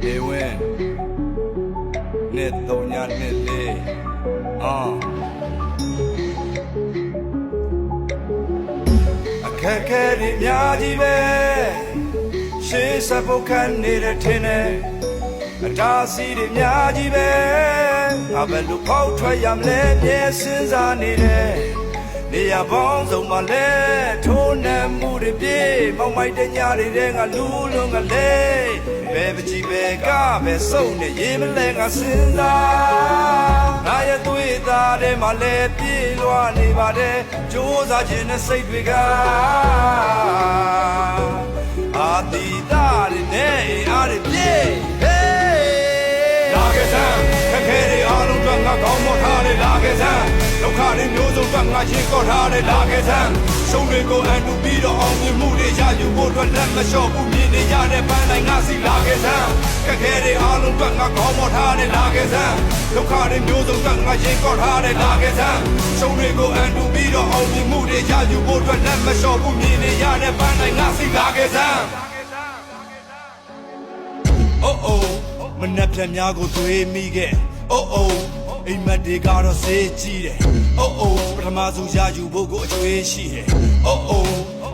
They win. Net donya net day. Akake di myaji be. She sapokan ni de tine. Adasi di myaji be. Abelu pau twa yam le pye sinza ni de. နေရပေါင်းစုံမလဲထိုးနှံမှုတွေပြေမောင်မိုက်တဲ့ညတွေငါလူးလုံးကလေးဘယ်ပကြည့်ပဲကပဲစုံနေရေးမလဲငါစဉ်းစားငါရဲ့သွေးသားထဲမှာလဲပြေးလွှားနေပါတယ်ကြိုးစားခြင်းနဲ့စိတ်တွေကအာတီတာတွေနဲ့အားတွေပြေးဟေးလာခဲ့စမ်းခက်ခဲတွေအားလုံးကငါကောင်းမထားတယ်လာခဲ့စမ်းဒုက္ခတွေမျိုးစုံကငါရင်ကော့ထားတဲ့လာခဲ့စမ်းရှုံးတွေကိုအန်တူပြီးတော့အောင်မြင်မှုတွေရယူဖို့အတွက်လက်မလျှော့ဘူးမြင်နေရတဲ့ပန်းတိုင်းငါစီလာခဲ့စမ်းခက်ခဲတွေအားလုံးကငါကောင်းမထားတဲ့လာခဲ့စမ်းဒုက္ခတွေမျိုးစုံကငါရင်ကော့ထားတဲ့လာခဲ့စမ်းရှုံးတွေကိုအန်တူပြီးတော့အောင်မြင်မှုတွေရယူဖို့အတွက်လက်မလျှော့ဘူးမြင်နေရတဲ့ပန်းတိုင်းငါစီလာခဲ့စမ်းမနှက်ပြန်များကိုတွေးမိခဲ့အိမ်မက်တွေကတော့စေးကြည့်တယ်ပထမဆုံးရယူဖို့ကိုအကျွေးရှိတယ်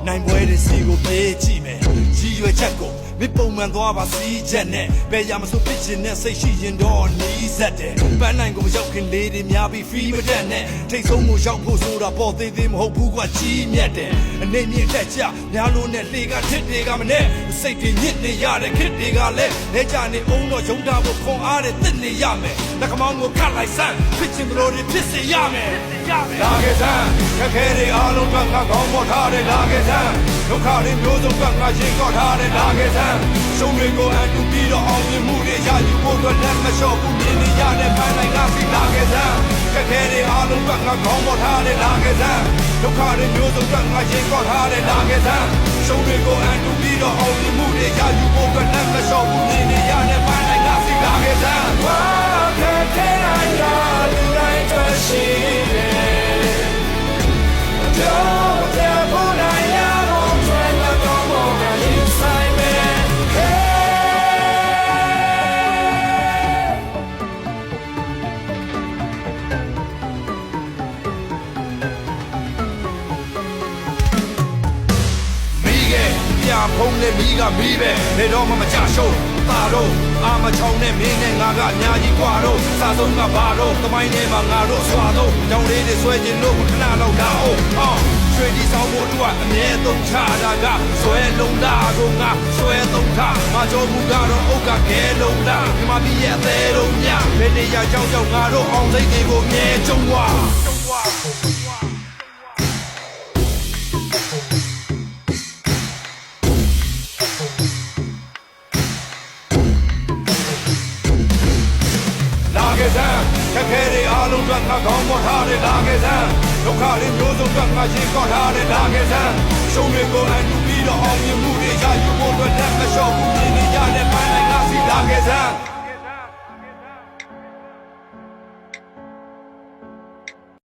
နိုင်ပွဲတွေစီကိုပြေးကြည့်မယ်ရည်ရွယ်ချက်ကိုမပုံမှန်သွားပါစီးချက်နဲ့ဘယ်ရမစိုးဖြစ်ခြင်းနဲ့စိတ်ရှိရင်တော့နီးစက်တယ်ပန်းနိုင်ကိုရောက်ခင်လေးတွေများပြီးဖီးမတက်နဲ့ထိတ်ဆုံးကိုရောက်ဖို့ဆိုတာပေါ်သေးသေးမဟုတ်ဘူးကွာကြီးမြတ်တယ်အနေမြင့်တက်ကြများလို့နဲ့လေကထစ်တွေကမနဲ့စိတ်တွေညစ်နေရတဲ့ခစ်တွေကလည်းလဲကြနေအောင်တော့ရုံတာဖို့ခွန်အားတွေတစ်နေရမယ်လက်ကမောင်းကိုခတ်လိုက်စမ်းဖြစ်ခြင်းတို့တွေဖြစ်စေရမယ်လာခဲ့စမ်းခက်ခဲတွေအားလုံးကငါကောင်းပေါ်ထားတယ်လာခဲ့စမ်းဒုက္ခတွေမျိုးစုံကငါရင်ကော့ထားတယ်လာခဲ့စမ်းရှုံးတွေကိုအန်တူပြီးတော့အောင်မြင်မှုတွေရယူဖို့အတွက်လက်မလျှော့ဘူးမြင်နေရတဲ့ပန်းတိုင်းငါစီလာခဲ့စမ်းခက်ခဲတွေအားလုံးကငါကောင်းပေါ်ထားတယ်လာခဲ့စမ်းဒုက္ခတွေမျိုးစုံကငါရင်ကော့ထားတယ်လာခဲ့စမ်းရှုံးတွေကိုအန်တူပြီးတော့အောင်မြင်မှုတွေရယူဖို့အတွက်လက်မလျှော့ဘူးမြင်နေရတဲ့ပန်းတိုင်းငါစီလာခဲ့စမ်းဝါခက်ခဲတိုင်းကလူတိုင်းတွေ့ရှိတယ်ဖုံးနဲ့မီးကမီးပဲဘယ်တော့မှမကြရှုံးသာတော့အာမချောင်းနဲ့မင်းနဲ့ငါကအများကြီးกว่าတော့စာဆုံးကဘာတော့သမိုင်းထဲမှာငါတို့ဆွာတော့ကြောင်လေးတွေဆွဲခြင်းလို့ခဏလောက်လာအောင်ရွှေဒီဆောင်ဖို့အတွက်အမြဲသုံးချတာကဆွဲလုံးသားကိုငါဆွဲသုံးထားမကြောဘူးကတော့အုတ်ကခဲလုံးသားဒီမှာပြီးရဲ့အသေးလုံးညဘယ်နေရာကြောက်ကြောက်ငါတို့အောင်စိတ်တွေကိုမြဲကြုံွားခက်ခဲတွေအားလုံးကငါကောင်းပေါ်ထားတယ်လာခဲ့စမ်းဒုက္ခတွေမျိုးစုံကငါရင်ကော့ထားတယ်လာခဲ့စမ်းရှုံးတွေကိုအန်တူပြီးတော့အောင်မြင်မှုတွေရယူဖို့အတွက်လက်မလျှော့ဘူးမြင်နေရတဲ့ပန်းတိုင်းငါစီလာခဲ့စမ်း